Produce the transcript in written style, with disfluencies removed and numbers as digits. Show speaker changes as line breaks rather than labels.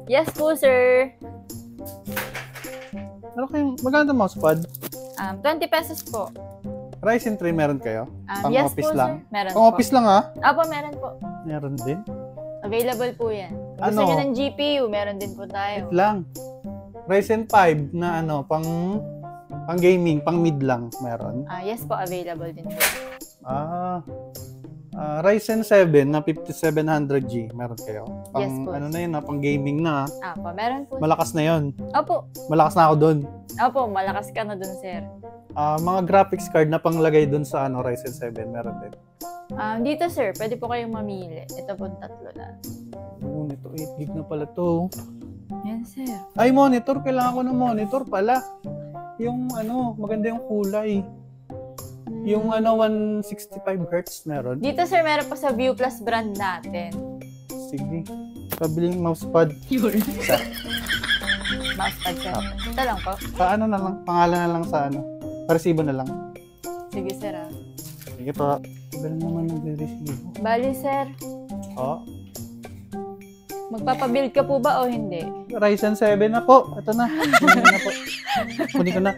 Yes po, sir.
Ano kayong, magkano ang mousepad?
20 pesos po.
Ryzen 3 meron kayo? Pang
Yes
office
po,
lang?
sir. Meron
Pang
po.
office lang ha?
Apo, meron po.
Meron din?
Available po yan. Kung gusto
Ano?
nyo ng GPU, meron din po tayo.
Wait lang. Ryzen 5 na ano, pang gaming, pang mid lang meron?
Yes po, available din po.
Ryzen 7 na 5700G, meron kayo? Pang,
Yes po.
ano na yun, pang gaming na.
Apo, meron po.
Malakas na yun.
Opo.
Malakas na ako dun.
Opo, malakas ka na dun, sir.
Mga graphics card na panglagay dun sa ano, Ryzen 7, meron din.
Dito, sir, pwede po kayong mamili. Ito po, 3 na.
Ito 8 gig na pala to.
Yan, sir.
Ay, monitor. Kailangan ko ng monitor pala. Yung ano, maganda yung kulay. Yung ano, 165 Hz meron.
Dito, sir, meron pa sa View Plus brand natin.
Sige. Pabiling mousepad.
Mousepad, sir. Ito lang po.
Sa ano na lang, pangalan na lang sa ano. Resibo na lang.
Sige, sir.
Sige pa. Tagal naman nag-resibo.
Bali, sir.
Oh.
Magpapabuild ka po ba o hindi?
Ryzen 7 na po. Ito na. Kunin ko na po. Kunin ko na.